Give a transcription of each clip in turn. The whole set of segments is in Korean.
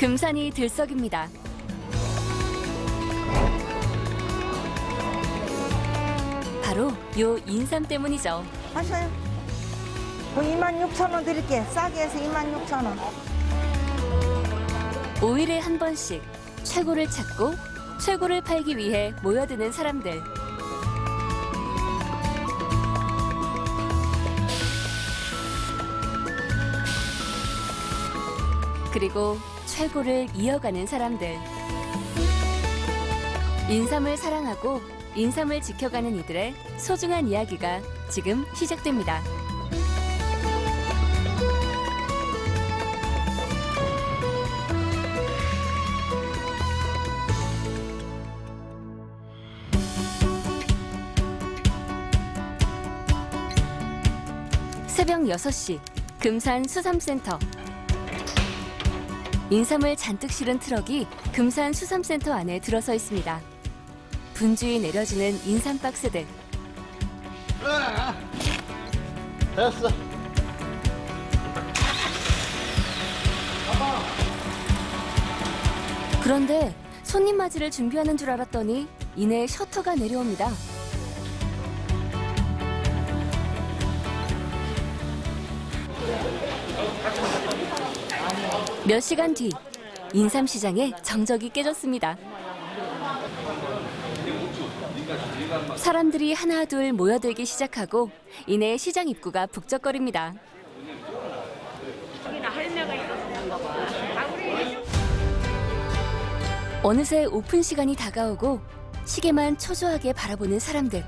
금산이 들썩입니다. 바로 요 인삼 때문이죠. 하셔요. 26,000원 드릴게. 싸게 해서 26,000원. 5일에 한 번씩 최고를 찾고 최고를 팔기 위해 모여드는 사람들. 그리고 최고를 이어가는 사람들. 인삼을 사랑하고 인삼을 지켜가는 이들의 소중한 이야기가 지금 시작됩니다. 새벽 6시 금산 수삼센터. 인삼을 잔뜩 실은 트럭이 금산 수삼센터 안에 들어서 있습니다. 분주히 내려지는 인삼 박스들. 됐어. 그런데 손님 맞이를 준비하는 줄 알았더니 이내 셔터가 내려옵니다. 몇 시간 뒤 인삼시장에 정적이 깨졌습니다. 사람들이 하나둘 모여들기 시작하고 이내 시장 입구가 북적거립니다. 어느새 오픈 시간이 다가오고 시계만 초조하게 바라보는 사람들.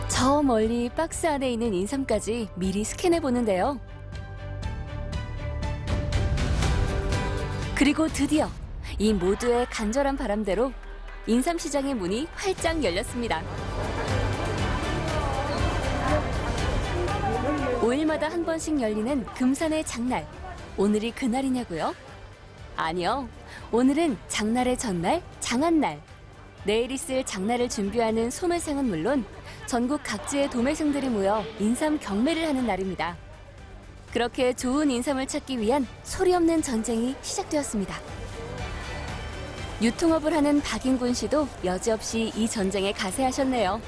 저 멀리 박스 안에 있는 인삼까지 미리 스캔해 보는데요. 그리고 드디어 이 모두의 간절한 바람대로 인삼시장의 문이 활짝 열렸습니다. 5일마다 한 번씩 열리는 금산의 장날. 오늘이 그날이냐고요? 아니요. 오늘은 장날의 전날, 장안날. 내일 있을 장날을 준비하는 소매상은 물론 전국 각지의 도매상들이 모여 인삼 경매를 하는 날입니다. 그렇게 좋은 인삼을 찾기 위한 소리 없는 전쟁이 시작되었습니다. 유통업을 하는 박인군 씨도 여지없이 이 전쟁에 가세하셨네요.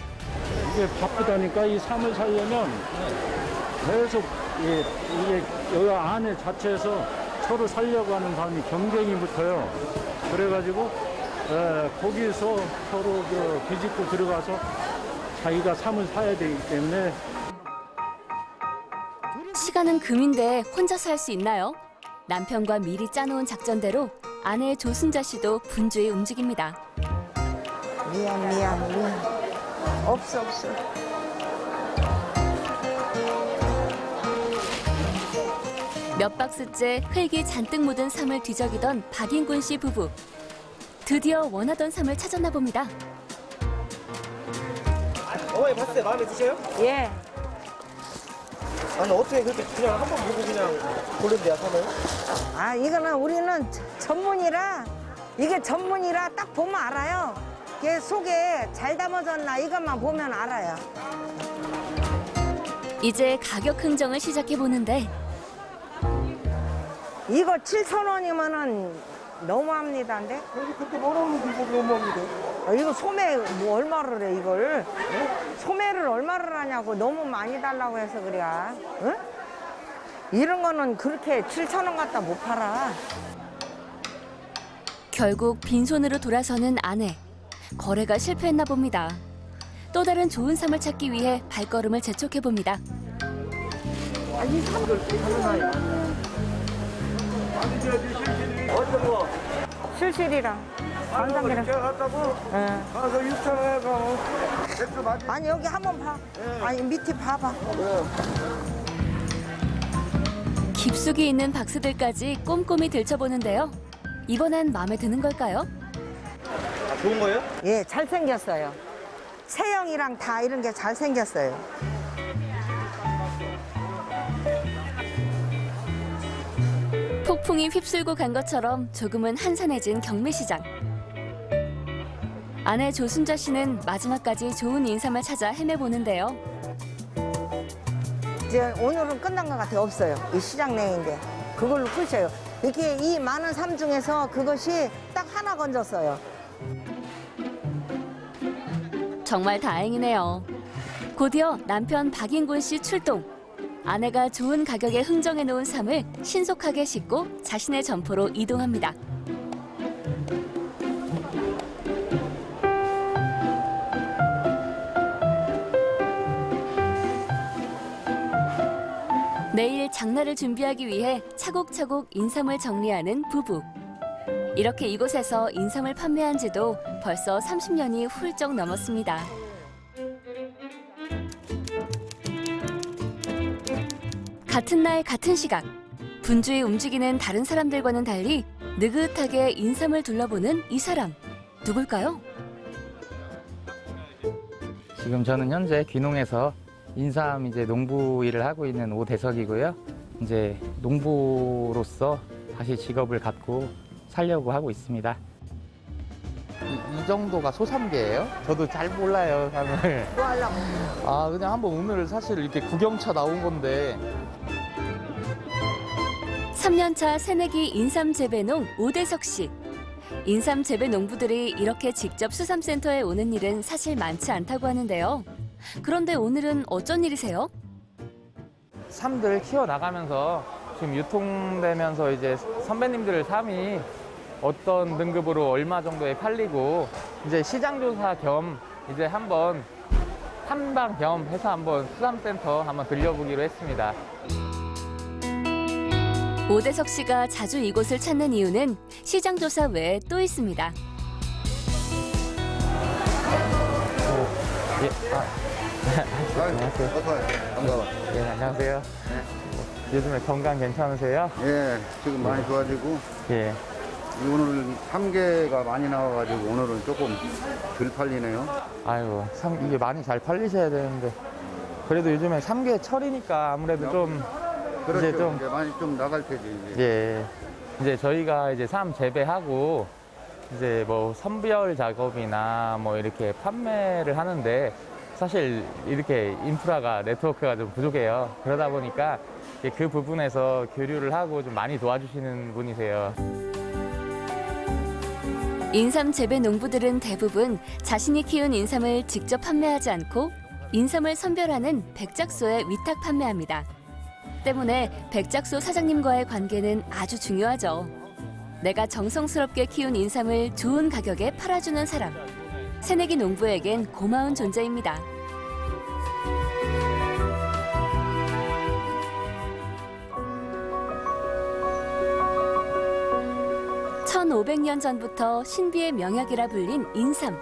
이게 바쁘다니까 이 삶을 살려면 계속 이게 여기 안에 자체에서 서로 살려고 하는 사람이 경쟁이 붙어요. 그래가지고 거기서 서로 비집고 들어가서 자기가 삶을 사야 되기 때문에. 시간은 금인데 혼자서 할 수 있나요? 남편과 미리 짜놓은 작전대로 아내 조순자 씨도 분주히 움직입니다. 미안. 없어. 몇 박스째 흙이 잔뜩 묻은 삶을 뒤적이던 박인군 씨 부부. 드디어 원하던 삶을 찾았나 봅니다. 어머니 봤을 때 마음에 드셔요? 예. 아니 어떻게 그렇게 그냥 한 번 보고 그냥 고른대요 사면? 아, 이거는 우리는 전문이라, 이게 전문이라 딱 보면 알아요. 이게 속에 잘 담아졌나 이것만 보면 알아요. 이제 가격 흥정을 시작해 보는데 이거 7,000원이면은 너무합니다인데? 그래서 그렇게 뭐라는 기분이 어머니인데? 이거 소매 뭐 얼마를 해 이걸? 소매를 얼마를 하냐고 너무 많이 달라고 해서 그래. 응? 이런 거는 그렇게 7,000원 갖다 못 팔아. 결국 빈손으로 돌아서는 아내. 거래가 실패했나 봅니다. 또 다른 좋은 삶을 찾기 위해 발걸음을 재촉해 봅니다. 아니 사람들 하는 어떤 거? 실실이랑 반상이랑. 제가 갔다고 응. 가서 6,000원에 가고 백수 맞지? 아니 여기 한번 봐. 아니 밑에 봐봐. 깊숙이 있는 박스들까지 꼼꼼히 들춰보는데요. 이번엔 마음에 드는 걸까요? 아, 좋은 거예요? 예, 잘생겼어요. 세영이랑 다 이런 게 잘생겼어요. 폭풍이 휩쓸고 간 것처럼 조금은 한산해진 경매시장. 아내 조순자 씨는 마지막까지 좋은 인삼을 찾아 헤매보는데요. 이제 오늘은 끝난 것 같아요. 없어요. 이 시장 내인데. 그걸로 끝이에요. 이렇게 이 많은 삶 중에서 그것이 딱 하나 건졌어요. 정말 다행이네요. 곧이어 남편 박인곤 씨 출동. 아내가 좋은 가격에 흥정해 놓은 삶을 신속하게 싣고 자신의 점포로 이동합니다. 내일 장날을 준비하기 위해 차곡차곡 인삼을 정리하는 부부. 이렇게 이곳에서 인삼을 판매한 지도 벌써 30년이 훌쩍 넘었습니다. 같은 날 같은 시각, 분주히 움직이는 다른 사람들과는 달리 느긋하게 인삼을 둘러보는 이 사람, 누굴까요? 지금 저는 현재 귀농에서 인삼 이제 농부 일을 하고 있는 오대석이고요. 이제 농부로서 다시 직업을 갖고 살려고 하고 있습니다. 이 정도가 소삼계예요? 저도 잘 몰라요, 삼을. 뭐 하려고? 아, 그냥 한번 오늘 사실 이렇게 구경차 나온 건데. 3년차 새내기 인삼 재배농 오대석 씨. 인삼 재배 농부들이 이렇게 직접 수삼센터에 오는 일은 사실 많지 않다고 하는데요. 그런데 오늘은 어쩐 일이세요? 삼들 키워나가면서 지금 유통되면서 이제 선배님들 삼이 어떤 등급으로 얼마 정도에 팔리고 이제 시장조사 겸 이제 한번 탐방 겸 해서 한번 수삼센터 한번 들려보기로 했습니다. 오대석 씨가 자주 이곳을 찾는 이유는 시장 조사 외에 또 있습니다. 안녕하세요. 반가워. 예, 안녕하세요. 요즘에 건강 괜찮으세요? 예, 지금 많이 좋아지고 예. 오늘 3개가 많이 나와가지고 오늘은 조금 덜 팔리네요. 아이고, 이게 많이 잘 팔리셔야 되는데 그래도 요즘에 삼계 철이니까 아무래도 좀 그렇죠. 이제 좀 이제 많이 좀 나갈 테지. 이제. 예. 이제 저희가 이제 삼 재배하고 이제 뭐 선별 작업이나 뭐 이렇게 판매를 하는데 사실 이렇게 인프라가 네트워크가 좀 부족해요. 그러다 보니까 그 부분에서 교류를 하고 좀 많이 도와주시는 분이세요. 인삼 재배 농부들은 대부분 자신이 키운 인삼을 직접 판매하지 않고 인삼을 선별하는 백작소에 위탁 판매합니다. 때문에 백작소 사장님과의 관계는 아주 중요하죠. 내가 정성스럽게 키운 인삼을 좋은 가격에 팔아주는 사람. 새내기 농부에겐 고마운 존재입니다. 1500년 전부터 신비의 명약이라 불린 인삼.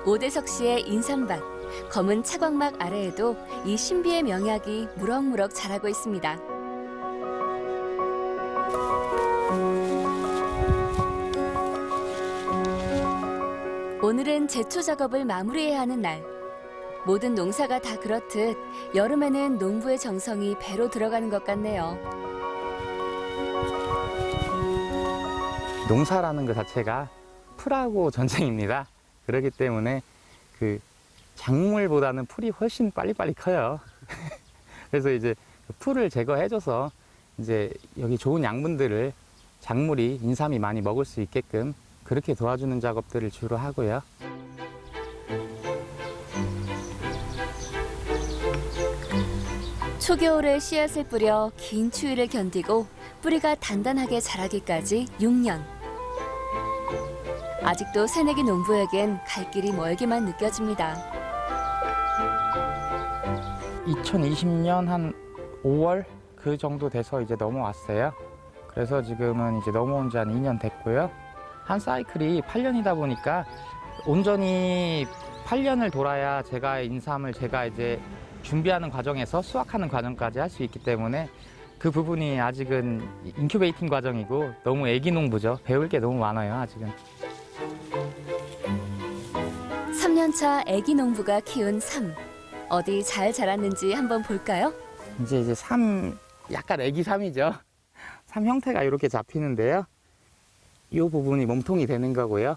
오대석 씨의 인삼밭, 검은 차광막 아래에도 이 신비의 명약이 무럭무럭 자라고 있습니다. 오늘은 제초 작업을 마무리해야 하는 날. 모든 농사가 다 그렇듯 여름에는 농부의 정성이 배로 들어가는 것 같네요. 농사라는 것 자체가 풀하고 전쟁입니다. 그렇기 때문에 그 작물보다는 풀이 훨씬 빨리빨리 커요. 그래서 이제 풀을 제거해줘서 이제 여기 좋은 양분들을 작물이 인삼이 많이 먹을 수 있게끔 그렇게 도와주는 작업들을 주로 하고요. 초겨울에 씨앗을 뿌려 긴 추위를 견디고 뿌리가 단단하게 자라기까지 6년. 아직도 새내기 농부에겐 갈 길이 멀게만 느껴집니다. 2020년 한 5월 그 정도 돼서 이제 넘어왔어요. 그래서 지금은 이제 넘어온 지 한 2년 됐고요. 한 사이클이 8년이다 보니까 온전히 8년을 돌아야 제가 인삼을 제가 이제 준비하는 과정에서 수확하는 과정까지 할 수 있기 때문에 그 부분이 아직은 인큐베이팅 과정이고 너무 애기 농부죠. 배울 게 너무 많아요, 아직은. 3년차 애기 농부가 키운 삼. 어디 잘 자랐는지 한번 볼까요? 이제 삼, 약간 애기 삼이죠. 삼 형태가 이렇게 잡히는데요. 이 부분이 몸통이 되는 거고요.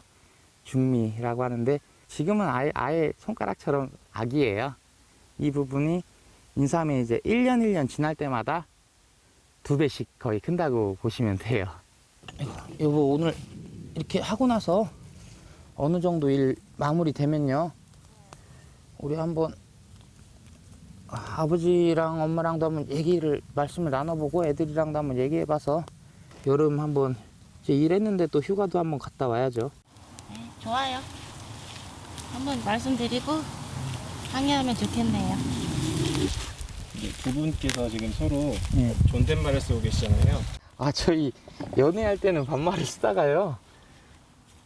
중미라고 하는데 지금은 아예 손가락처럼 아기예요. 이 부분이 인삼이 이제 1년 지날 때마다 2배씩 거의 큰다고 보시면 돼요. 여보, 오늘 이렇게 하고 나서 어느 정도 일 마무리 되면요, 우리 한번 아버지랑 엄마랑도 한번 말씀을 나눠보고 애들이랑도 한번 얘기해봐서 여름 한번 이제 일했는데 또 휴가도 한번 갔다 와야죠. 네, 좋아요. 한번 말씀드리고 항의하면 좋겠네요. 두 분께서 지금 서로 네. 존댓말을 쓰고 계시잖아요. 아, 저희 연애할 때는 반말을 쓰다가요,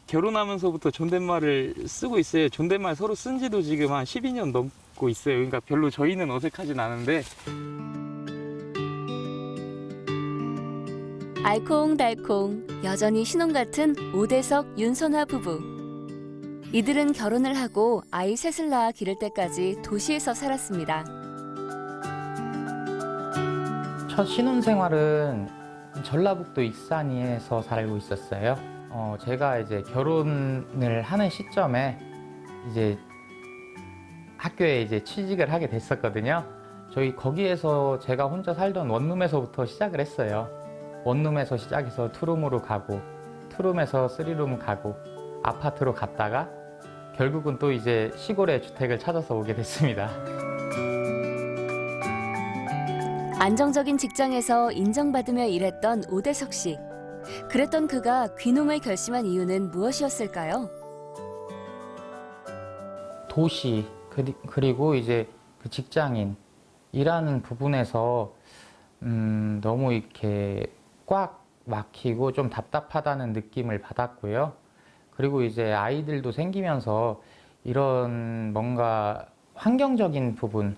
결혼하면서부터 존댓말을 쓰고 있어요. 존댓말 서로 쓴 지도 지금 한 12년 넘고 있어요. 그러니까 별로 저희는 어색하진 않은데. 알콩달콩 여전히 신혼 같은 오대석, 윤선화 부부. 이들은 결혼을 하고 아이 셋을 낳아 기를 때까지 도시에서 살았습니다. 첫 신혼생활은 전라북도 익산에서 살고 있었어요. 제가 이제 결혼을 하는 시점에 이제 학교에 이제 취직을 하게 됐었거든요. 저희 거기에서 제가 혼자 살던 원룸에서부터 시작을 했어요. 원룸에서 시작해서 투룸으로 가고, 투룸에서 쓰리룸 가고, 아파트로 갔다가 결국은 또 이제 시골에 주택을 찾아서 오게 됐습니다. 안정적인 직장에서 인정받으며 일했던 오대석 씨. 그랬던 그가 귀농을 결심한 이유는 무엇이었을까요? 도시, 그리고 이제 그 직장인, 일하는 부분에서 너무 이렇게 꽉 막히고 좀 답답하다는 느낌을 받았고요. 그리고 이제 아이들도 생기면서 이런 뭔가 환경적인 부분,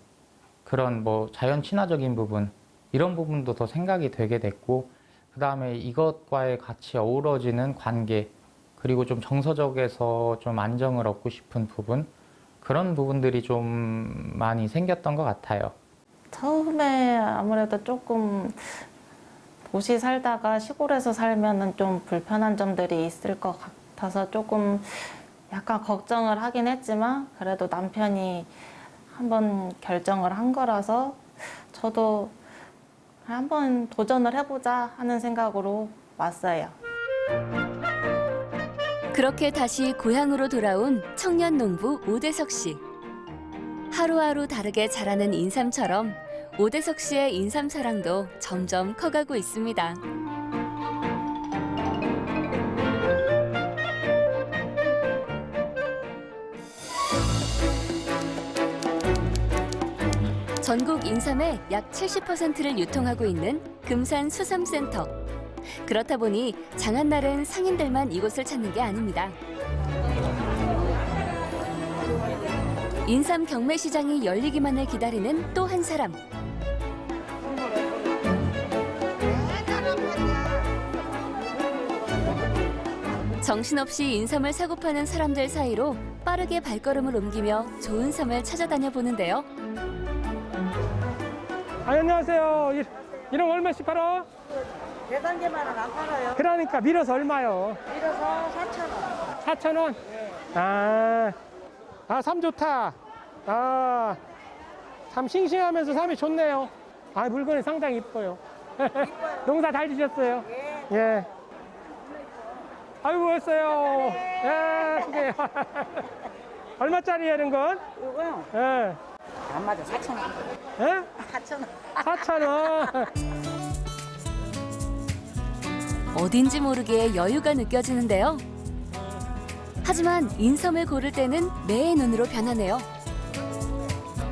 그런 뭐 자연 친화적인 부분, 이런 부분도 더 생각이 되게 됐고, 그 다음에 이것과의 같이 어우러지는 관계, 그리고 좀 정서적에서 좀 안정을 얻고 싶은 부분, 그런 부분들이 좀 많이 생겼던 것 같아요. 처음에 아무래도 조금 도시 살다가 시골에서 살면은 좀 불편한 점들이 있을 것 같아서 조금 약간 걱정을 하긴 했지만, 그래도 남편이 한번 결정을 한 거라서 저도 한번 도전을 해보자 하는 생각으로 왔어요. 그렇게 다시 고향으로 돌아온 청년 농부 오대석 씨. 하루하루 다르게 자라는 인삼처럼 오대석 씨의 인삼 사랑도 점점 커가고 있습니다. 전국 인삼의 약 70%를 유통하고 있는 금산 수삼센터. 그렇다 보니 장한날은 상인들만 이곳을 찾는 게 아닙니다. 인삼 경매시장이 열리기만을 기다리는 또 한 사람. 정신없이 인삼을 사고 파는 사람들 사이로 빠르게 발걸음을 옮기며 좋은 삼을 찾아다녀 보는데요. 안녕하세요. 이런 얼마씩 팔아? 대단계만은 안 팔아요. 그러니까 밀어서 얼마요? 밀어서 4,000원. 4,000원? 삼 좋다. 참 싱싱하면서 삼이 좋네요. 물건이 상당히 이뻐요. 농사 잘 지셨어요? 예. 아이고, 했어요. 예, 수고해요. 얼마짜리예요, 이런 건? 이거요? 예. 안 맞아, 4,000원. 예? 4,000원. 4,000원. 어딘지 모르게 여유가 느껴지는데요. 하지만 인삼을 고를 때는 매의 눈으로 변하네요.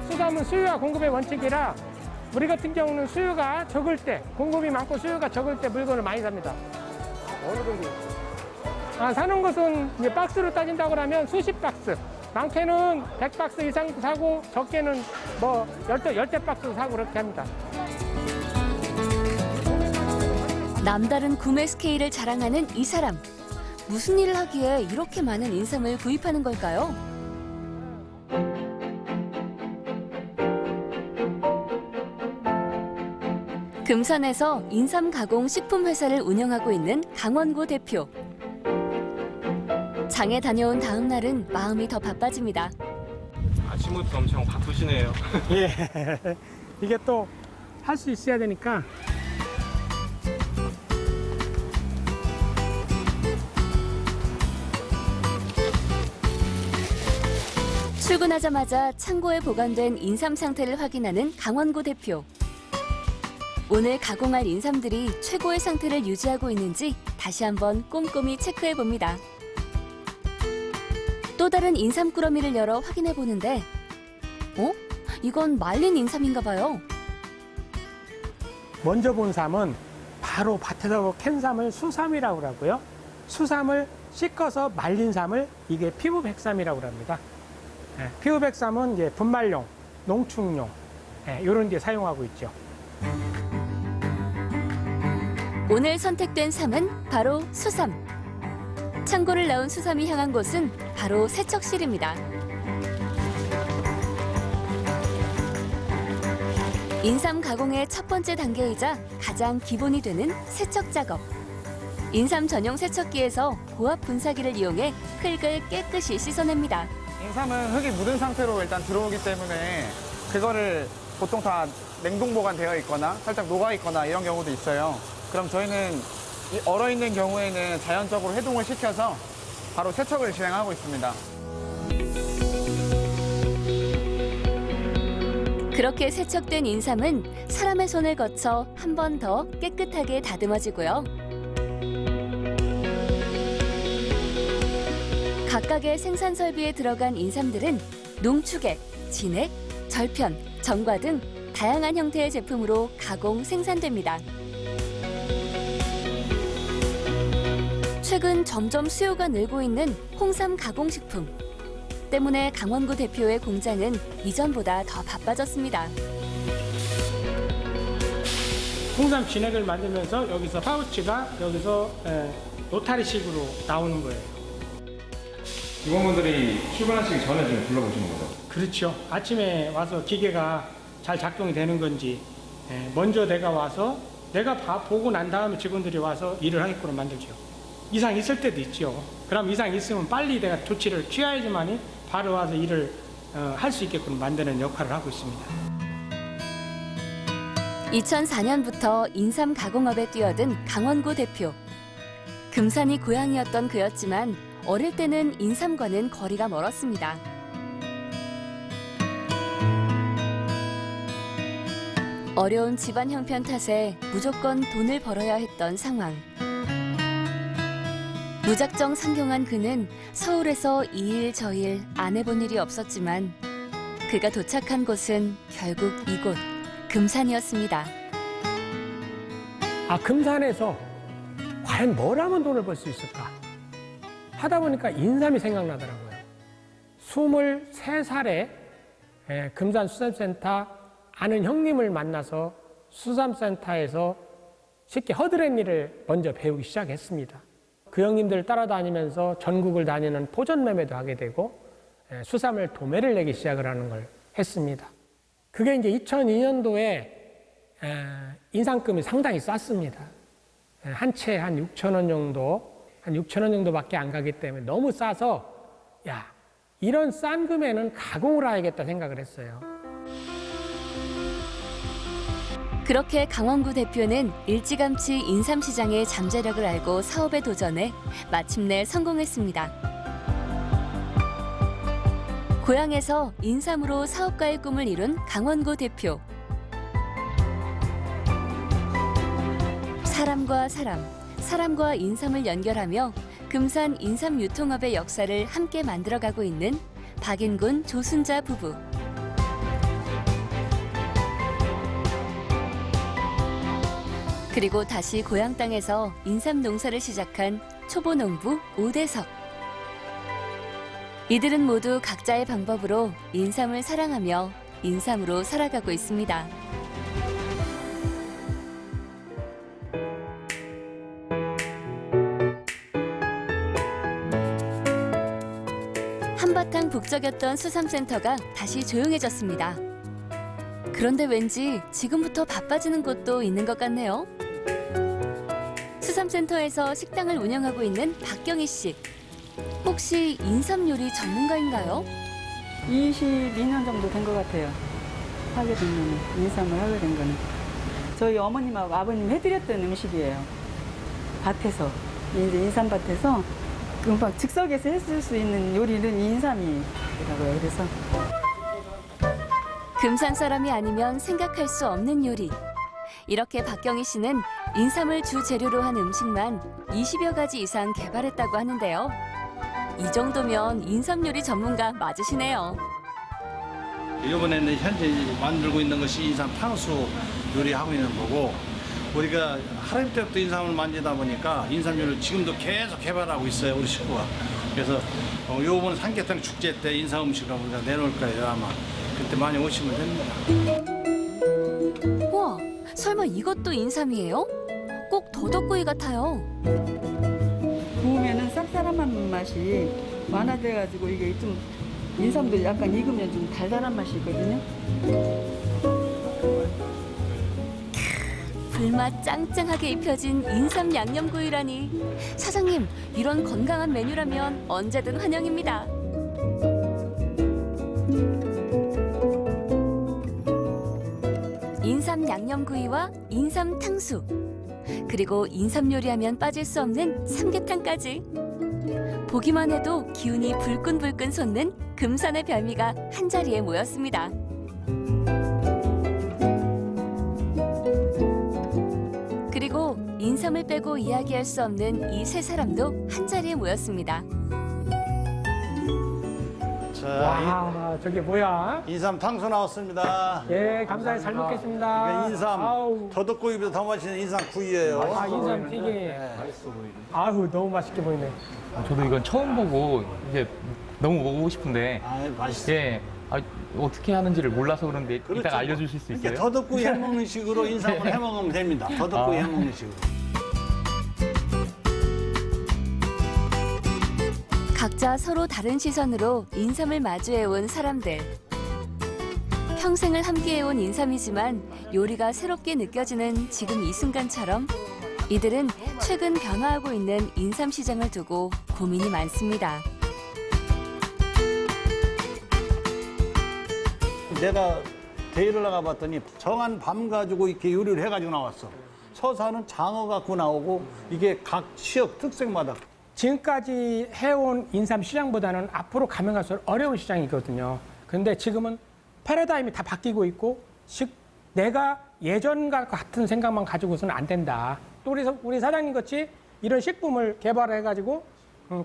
수삼은 수요와 공급의 원칙이라 우리 같은 경우는 수요가 적을 때, 공급이 많고 수요가 적을 때 물건을 많이 삽니다. 어느 정도? 사는 것은 이제 박스로 따진다고 하면 수십 박스. 많게는 100박스 이상 사고 적게는 뭐 열대 박스 사고 그렇게 합니다. 남다른 구매 스케일을 자랑하는 이 사람. 무슨 일을 하기에 이렇게 많은 인삼을 구입하는 걸까요? 금산에서 인삼 가공 식품 회사를 운영하고 있는 강원고 대표. 장에 다녀온 다음 날은 마음이 더 바빠집니다. 아침부터 엄청 바쁘시네요. 예. 이게 또 할 수 있어야 되니까 출근하자마자 창고에 보관된 인삼 상태를 확인하는 강원구 대표. 오늘 가공할 인삼들이 최고의 상태를 유지하고 있는지 다시 한번 꼼꼼히 체크해 봅니다. 또 다른 인삼 꾸러미를 열어 확인해 보는데, 이건 말린 인삼인가 봐요. 먼저 본 삼은 바로 밭에서 캔 삼을 수삼이라고 하고요. 수삼을 씻어서 말린 삼을 이게 피부백삼이라고 합니다. 피부백삼은 이제 분말용, 농축용 이런 데 사용하고 있죠. 오늘 선택된 삼은 바로 수삼. 창고를 나온 수삼이 향한 곳은 바로 세척실입니다. 인삼 가공의 첫 번째 단계이자 가장 기본이 되는 세척 작업. 인삼 전용 세척기에서 고압 분사기를 이용해 흙을 깨끗이 씻어냅니다. 인삼은 흙이 묻은 상태로 일단 들어오기 때문에 그거를 보통 다 냉동 보관되어 있거나 살짝 녹아 있거나 이런 경우도 있어요. 그럼 저희는 얼어 있는 경우에는 자연적으로 해동을 시켜서 바로 세척을 진행하고 있습니다. 그렇게 세척된 인삼은 사람의 손을 거쳐 한 번 더 깨끗하게 다듬어지고요. 각각의 생산 설비에 들어간 인삼들은 농축액, 진액, 절편, 정과 등 다양한 형태의 제품으로 가공 생산됩니다. 최근 점점 수요가 늘고 있는 홍삼 가공식품. 때문에 강원구 대표의 공장은 이전보다 더 바빠졌습니다. 홍삼 진액을 만들면서 여기서 파우치가 여기서 노타리식으로 나오는 거예요. 직원분들이 출근하시기 전에 좀 둘러보시는 거죠? 그렇죠. 아침에 와서 기계가 잘 작동이 되는 건지 먼저 내가 와서 내가 보고 난 다음에 직원들이 와서 일을 하게끔 만들죠. 이상 있을 때도 있죠. 그럼 이상 있으면 빨리 내가 조치를 취해야지만이 바로 와서 일을 할 수 있게끔 만드는 역할을 하고 있습니다. 2004년부터 인삼 가공업에 뛰어든 강원구 대표. 금산이 고향이었던 그였지만 어릴 때는 인삼과는 거리가 멀었습니다. 어려운 집안 형편 탓에 무조건 돈을 벌어야 했던 상황. 무작정 상경한 그는 서울에서 이 일 저 일 안 해본 일이 없었지만 그가 도착한 곳은 결국 이곳 금산이었습니다. 금산에서 과연 뭘 하면 돈을 벌 수 있을까? 하다 보니까 인삼이 생각나더라고요. 23살에 금산 수산센터 아는 형님을 만나서 수산센터에서 쉽게 허드렛 일을 먼저 배우기 시작했습니다. 그 형님들 따라다니면서 전국을 다니는 포전 매매도 하게 되고 수삼을 도매를 내기 시작을 하는 걸 했습니다. 그게 이제 2002년도에 인삼금이 상당히 쌌습니다. 한 채 한 6,000원 정도, 한 6,000원 정도밖에 안 가기 때문에 너무 싸서 야, 이런 싼 금에는 가공을 해야겠다 생각을 했어요. 그렇게 강원구 대표는 일찌감치 인삼 시장의 잠재력을 알고 사업에 도전해 마침내 성공했습니다. 고향에서 인삼으로 사업가의 꿈을 이룬 강원구 대표. 사람과 사람, 사람과 인삼을 연결하며 금산 인삼 유통업의 역사를 함께 만들어가고 있는 박인군 조순자 부부. 그리고 다시 고향 땅에서 인삼 농사를 시작한 초보농부 오대석. 이들은 모두 각자의 방법으로 인삼을 사랑하며 인삼으로 살아가고 있습니다. 한바탕 북적였던 수삼센터가 다시 조용해졌습니다. 그런데 왠지 지금부터 바빠지는 곳도 있는 것 같네요. 수삼센터에서 식당을 운영하고 있는 박경희 씨. 혹시 인삼 요리 전문가인가요? 22년 정도 된 것 같아요. 하게 된 거는, 인삼을 하게 된 거는. 저희 어머님하고 아버님 해드렸던 음식이에요. 밭에서, 이제 인삼밭에서 금방 즉석에서 했을 수 있는 요리는 인삼이 맛있더라고요. 그래서 금산 사람이 아니면 생각할 수 없는 요리. 이렇게 박경희 씨는 인삼을 주 재료로 한 음식만 20여 가지 이상 개발했다고 하는데요. 이 정도면 인삼 요리 전문가 맞으시네요. 이번에는 현재 만들고 있는 것이 인삼 탕수 요리하고 있는 거고, 우리가 하루 때부터 인삼을 만지다 보니까 인삼 요리를 지금도 계속 개발하고 있어요, 우리 식구가. 그래서 요번 삼계탕 축제 때 인삼 음식을 우리가 내놓을 거예요, 아마. 그때 많이 오시면 됩니다. 우와, 설마 이것도 인삼이에요? 꼭 더덕구이 같아요. 구우면은 쌉싸름한 맛이 완화돼가지고 이게 좀 인삼도 약간 익으면 좀 달달한 맛이 있거든요. 불맛 짱짱하게 입혀진 인삼 양념구이라니. 사장님, 이런 건강한 메뉴라면 언제든 환영입니다. 인삼 양념구이와 인삼 탕수, 그리고 인삼 요리하면 빠질 수 없는 삼계탕까지. 보기만 해도 기운이 불끈불끈 솟는 금산의 별미가 한자리에 모였습니다. 그리고 인삼을 빼고 이야기할 수 없는 이 세 사람도 한자리에 모였습니다. 자, 와, 저게 뭐야? 인삼 탕수 나왔습니다. 예, 감사히 잘 먹겠습니다. 이게 인삼, 아우, 더덕구이보다 더 맛있는 인삼 구이예요. 아, 인삼 튀김. 아우, 너무 맛있게 보이네. 저도 이건 처음 보고 이제 너무 먹어보고 싶은데 아, 맛있어. 예, 어떻게 하는지를 몰라서 그런데 그렇죠. 이따가 알려주실 수 있어요? 이렇게 더덕구이 해먹는 식으로 인삼을 해먹으면 됩니다. 더덕구이 해먹는 식으로. 각자 서로 다른 시선으로 인삼을 마주해온 사람들. 평생을 함께해온 인삼이지만 요리가 새롭게 느껴지는 지금 이 순간처럼 이들은 최근 변화하고 있는 인삼 시장을 두고 고민이 많습니다. 내가 대회를 나가봤더니 정한 밤 가지고 이렇게 요리를 해가지고 나왔어. 서사는 장어 갖고 나오고 이게 각 지역 특색마다. 지금까지 해온 인삼 시장보다는 앞으로 가면 갈수록 어려운 시장이거든요. 근데 지금은 패러다임이 다 바뀌고 있고, 즉 내가 예전과 같은 생각만 가지고서는 안 된다. 또 우리 사장님 같이 이런 식품을 개발해가지고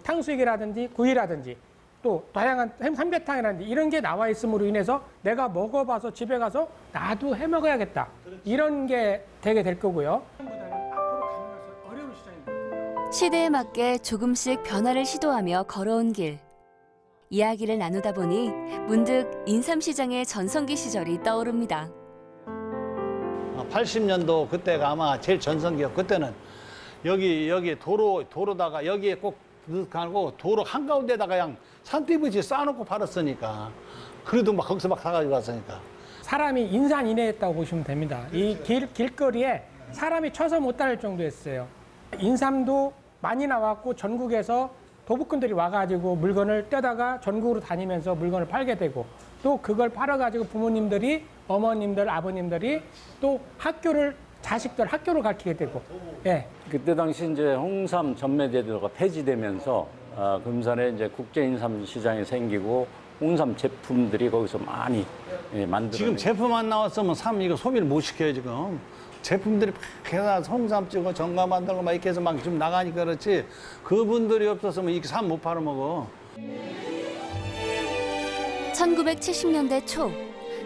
탕수육이라든지 구이라든지 또 다양한 삼계탕이라든지 이런 게 나와 있음으로 인해서 내가 먹어봐서 집에 가서 나도 해 먹어야겠다. 이런 게 되게 될 거고요. 시대에 맞게 조금씩 변화를 시도하며 걸어온 길. 이야기를 나누다 보니 문득 인삼시장의 전성기 시절이 떠오릅니다. 80년도 그때가 아마 제일 전성기였고, 그때는 여기 도로다가 여기에 꼭 넣고 도로 한가운데다가 그냥 산띠부지 쌓아놓고 팔았으니까. 그래도 막 거기서 막 사가지고 왔으니까. 사람이 인산인해했다고 보시면 됩니다. 이 길거리에 사람이 쳐서 못 다닐 정도였어요. 인삼도 많이 나왔고 전국에서 도북꾼들이 와가지고 물건을 떼다가 전국으로 다니면서 물건을 팔게 되고, 또 그걸 팔아가지고 부모님들이, 어머님들, 아버님들이 또 자식들 학교를 가르치게 되고. 예. 그때 당시 이제 홍삼 전매제도가 폐지되면서 금산에 이제 국제 인삼 시장이 생기고 홍삼 제품들이 거기서 많이 만들어. 지금 제품 안 나왔으면 이거 소비를 못 시켜요, 지금. 제품들이 막 해서 홍삼 찍고 정가 만들고 막 이렇게 해서 막 좀 나가니까 그렇지. 그분들이 없었으면 이렇게 삼 못 팔아 먹어. 1970년대 초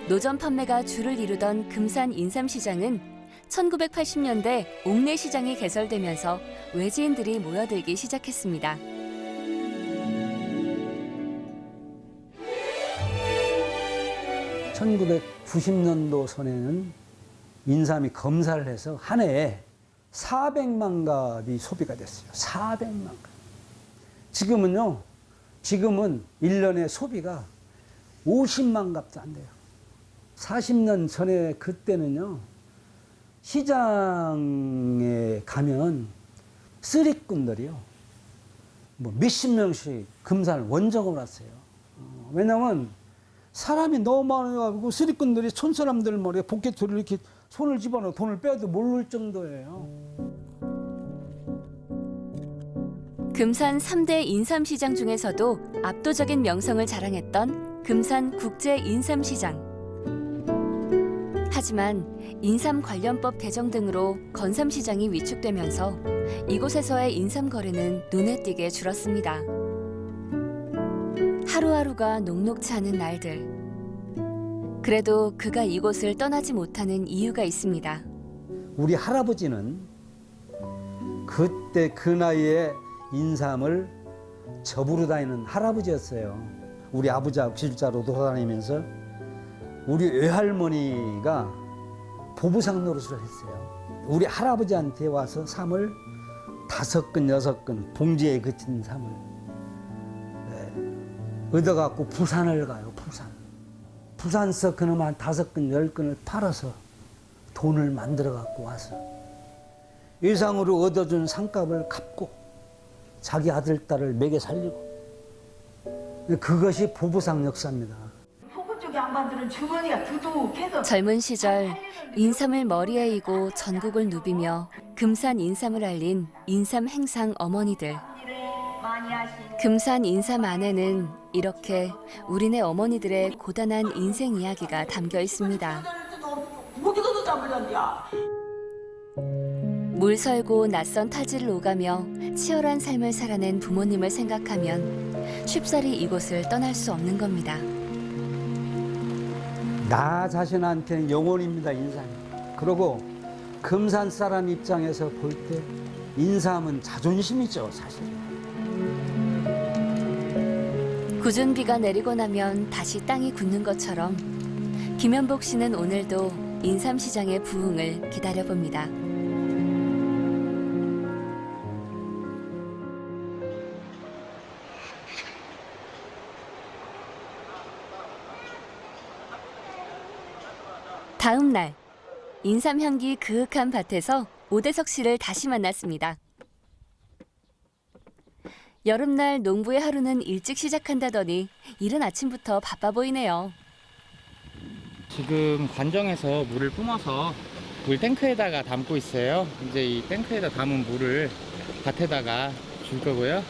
노점 판매가 주를 이루던 금산 인삼시장은 1980년대 옥내 시장이 개설되면서 외지인들이 모여들기 시작했습니다. (1990년도) 선에는 인삼이 검사를 해서 한 해에 400만 갑이 소비가 됐어요. 400만 갑. 지금은 1년에 소비가 50만 갑도 안 돼요. 40년 전에 그때는요, 시장에 가면 쓰리꾼들이요, 몇십 명씩 금산을 원정을 왔어요. 왜냐면 사람이 너무 많아가지고 쓰리꾼들이 촌사람들 머리에 포켓으로 이렇게 손을 집어넣어 돈을 빼도 모를 정도예요. 금산 3대 인삼시장 중에서도 압도적인 명성을 자랑했던 금산 국제 인삼시장. 하지만 인삼 관련법 개정 등으로 건삼시장이 위축되면서 이곳에서의 인삼 거래는 눈에 띄게 줄었습니다. 하루하루가 녹록치 않은 날들. 그래도 그가 이곳을 떠나지 못하는 이유가 있습니다. 우리 할아버지는 그때 그 나이에 인삼을 접으러 다니는 할아버지였어요. 우리 아버지하고 길자로 돌아다니면서 우리 외할머니가 보부상 노릇을 했어요. 우리 할아버지한테 와서 삼을 5근, 6근 봉지에 그친 삼을 얻어갖고 부산을 가요. 부산서 그놈 한 5근, 10근을 팔아서 돈을 만들어갖고 와서 예상으로 얻어준 상값을 갚고 자기 아들, 딸을 먹여 살리고 그것이 보부상 역사입니다. 포구 쪽에 양반들은 주머니가 두둑해서 젊은 시절 인삼을 머리에 이고 전국을 누비며 금산 인삼을 알린 인삼 행상 어머니들. 금산 인삼 안에는 이렇게 우리네 어머니들의 고단한 인생 이야기가 담겨 있습니다. 어디가서 잡으려냐? 물설고 낯선 타지를 오가며 치열한 삶을 살아낸 부모님을 생각하면 쉽사리 이곳을 떠날 수 없는 겁니다. 나 자신한테는 영혼입니다, 인삼이. 그리고 금산 사람 입장에서 볼 때 인삼은 자존심이죠, 사실. 굳은 비가 내리고 나면 다시 땅이 굳는 것처럼 김현복 씨는 오늘도 인삼시장의 부흥을 기다려봅니다. 다음 날, 인삼 향기 그윽한 밭에서 오대석 씨를 다시 만났습니다. 여름날 농부의 하루는 일찍 시작한다더니 이른 아침부터 바빠 보이네요. 지금 관정에서 물을 뿜어서 물 탱크에다가 담고 있어요. 이제 이 탱크에다 담은 물을 밭에다가 줄 거고요.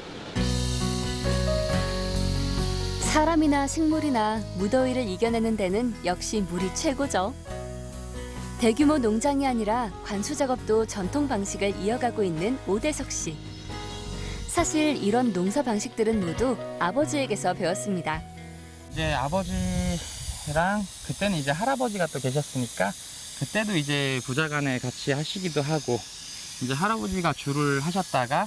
사람이나 식물이나 무더위를 이겨내는 데는 역시 물이 최고죠. 대규모 농장이 아니라 관수 작업도 전통 방식을 이어가고 있는 오대석 씨. 사실 이런 농사 방식들은 모두 아버지에게서 배웠습니다. 이제 아버지랑 그때는 이제 할아버지가 또 계셨으니까 그때도 이제 부자간에 같이 하시기도 하고 이제 할아버지가 주를 하셨다가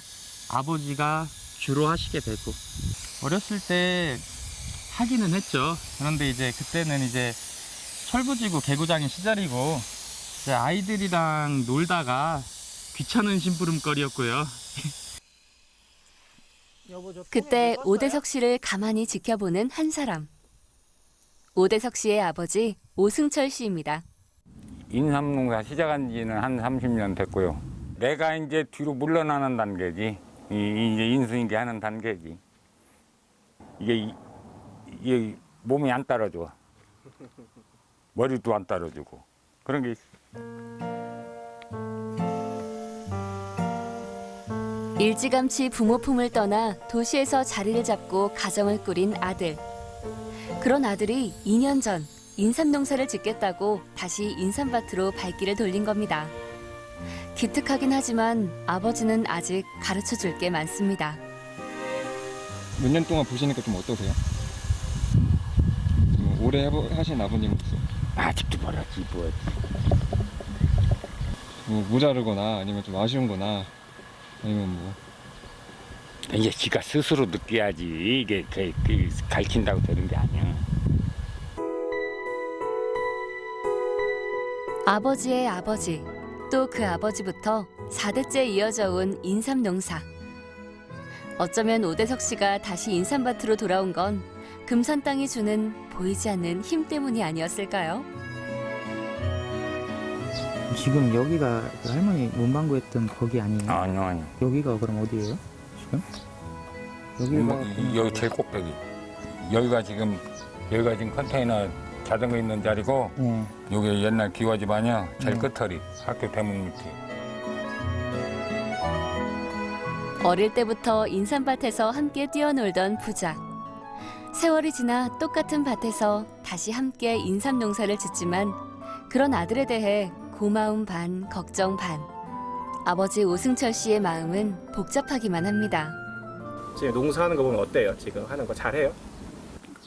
아버지가 주로 하시게 되고 어렸을 때 하기는 했죠. 그런데 이제 그때는 이제 철부지구 개구장의 시절이고 이제 아이들이랑 놀다가 귀찮은 심부름거리였고요. 그때 오대석 씨를 가만히 지켜보는 한 사람. 오대석 씨의 아버지 오승철 씨입니다. 인삼농사 시작한 지는 한 30년 됐고요. 내가 이제 뒤로 물러나는 단계지. 이제 인수인계 하는 단계지. 이게 몸이 안 따라줘. 머리도 안 따라주고. 그런 게 있어. 일찌감치 부모 품을 떠나 도시에서 자리를 잡고 가정을 꾸린 아들. 그런 아들이 2년 전 인삼 농사를 짓겠다고 다시 인삼밭으로 발길을 돌린 겁니다. 기특하긴 하지만 아버지는 아직 가르쳐줄 게 많습니다. 몇 년 동안 보시니까 좀 어떠세요? 오래 하신 아버님으로서 아직도 멀었지 뭐였지. 뭐 모자르거나 아니면 좀 아쉬운 거나 아니면 뭐 이제 지가 스스로 느껴야지 이게 가르친다고 되는 게 아니야. 아버지의 아버지, 또 그 아버지부터 4대째 이어져 온 인삼 농사. 어쩌면 오대석 씨가 다시 인삼밭으로 돌아온 건 금산 땅이 주는 보이지 않는 힘 때문이 아니었을까요? 지금 여기가 그 할머니 문방구 했던 거기 아니에요? 아니요. 여기가 그럼 어디예요? 지금? 여기 제일 꼭대기. 여기가 지금 컨테이너 자전거 있는 자리고 여기 옛날 기와집 아니야? 제일 끝털이 학교 대문 밑에. 어릴 때부터 인삼밭에서 함께 뛰어놀던 부자. 세월이 지나 똑같은 밭에서 다시 함께 인삼 농사를 짓지만 그런 아들에 대해 고마움 반, 걱정 반. 아버지 오승철 씨의 마음은 복잡하기만 합니다. 지금 농사하는 거 보면 어때요? 지금 하는 거 잘해요?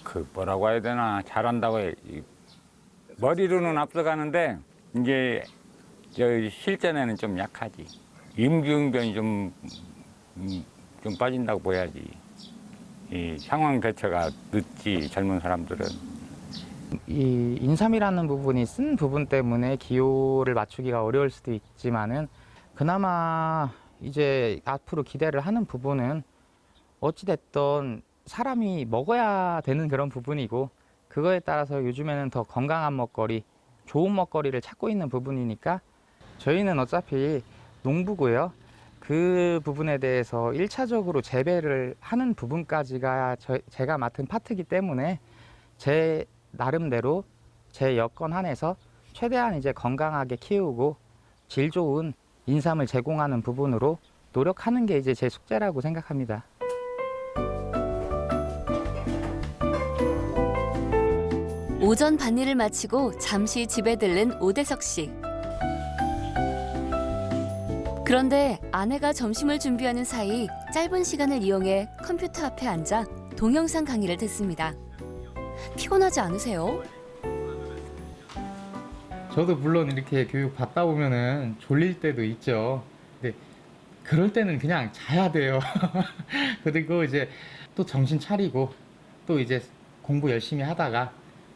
그 뭐라고 해야 되나 잘한다고 해. 머리로는 앞서가는데 이제 저 실전에는 좀 약하지. 임기응변이 좀 빠진다고 보야지. 이 상황 대처가 늦지 젊은 사람들은. 이 인삼이라는 부분이 쓴 부분 때문에 기호를 맞추기가 어려울 수도 있지만은 그나마 이제 앞으로 기대를 하는 부분은 어찌됐든 사람이 먹어야 되는 그런 부분이고 그거에 따라서 요즘에는 더 건강한 먹거리, 좋은 먹거리를 찾고 있는 부분이니까 저희는 어차피 농부고요. 그 부분에 대해서 1차적으로 재배를 하는 부분까지가 제가 맡은 파트이기 때문에 제 나름대로 제 여건 한에서 최대한 이제 건강하게 키우고 질 좋은 인삼을 제공하는 부분으로 노력하는 게 이제 제 숙제라고 생각합니다. 오전 밭일을 마치고 잠시 집에 들른 오대석 씨. 그런데 아내가 점심을 준비하는 사이 짧은 시간을 이용해 컴퓨터 앞에 앉아 동영상 강의를 듣습니다. 피곤하지 않으세요? 저도 물론 이렇게 교육 받다 보면은 졸릴 때도 있죠. 근데 그럴 때는 그냥 자야 돼요. 그리고 이제 또 정신 차리고 또 이제 공부 열심히 하다가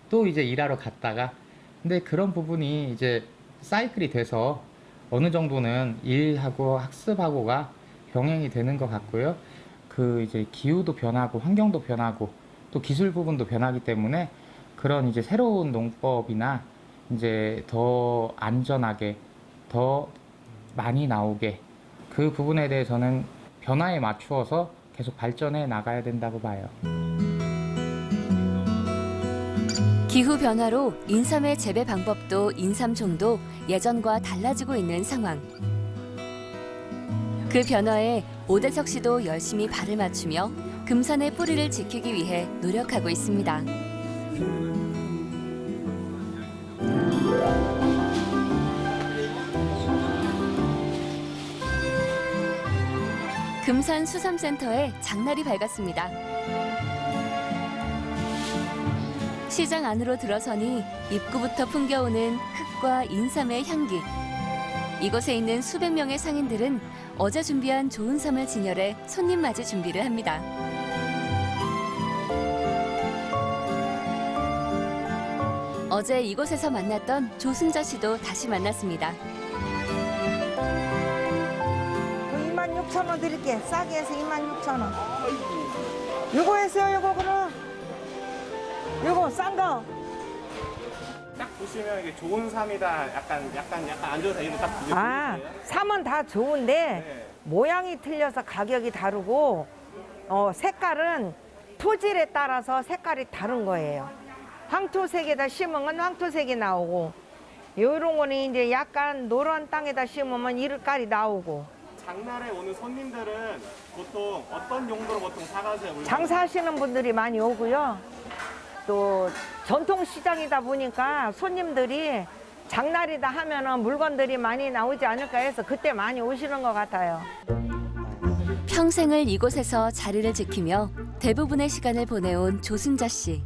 또 이제 일하러 갔다가 근데 그런 부분이 이제 사이클이 돼서 어느 정도는 일하고 학습하고가 병행이 되는 것 같고요. 그 이제 기후도 변하고 환경도 변하고 또 기술 부분도 변하기 때문에 그런 이제 새로운 농법이나 이제 더 안전하게 더 많이 나오게 그 부분에 대해서는 변화에 맞추어서 계속 발전해 나가야 된다고 봐요. 기후 변화로 인삼의 재배 방법도 인삼종도 예전과 달라지고 있는 상황. 그 변화에 오대석 씨도 열심히 발을 맞추며 금산의 뿌리를 지키기 위해 노력하고 있습니다. 금산 수삼센터에 장날이 밝았습니다. 시장 안으로 들어서니 입구부터 풍겨오는 흙과 인삼의 향기. 이곳에 있는 수백 명의 상인들은 어제 준비한 좋은 삼을 진열해 손님 맞이 준비를 합니다. 어제 이곳에서 만났던 조승자 씨도 다시 만났습니다. 26,000원 드릴게. 싸게 해서 26,000원. 이거 했어요, 이거 그럼. 이거 싼 거. 딱 보시면 이게 좋은 삼이다, 약간 안 좋은 삼 이런 딱 보이세요? 아, 삼은 다 좋은데 네. 모양이 틀려서 가격이 다르고 색깔은 토질에 따라서 색깔이 다른 거예요. 황토색에다 심으면 황토색이 나오고 이런 거는 이제 약간 노란 땅에다 심으면 이르깔이 나오고. 장날에 오는 손님들은 보통 어떤 용도로 보통 사가세요? 물건? 장사하시는 분들이 많이 오고요. 또 전통시장이다 보니까 손님들이 장날이다 하면은 물건들이 많이 나오지 않을까 해서 그때 많이 오시는 것 같아요. 평생을 이곳에서 자리를 지키며 대부분의 시간을 보내온 조승자 씨.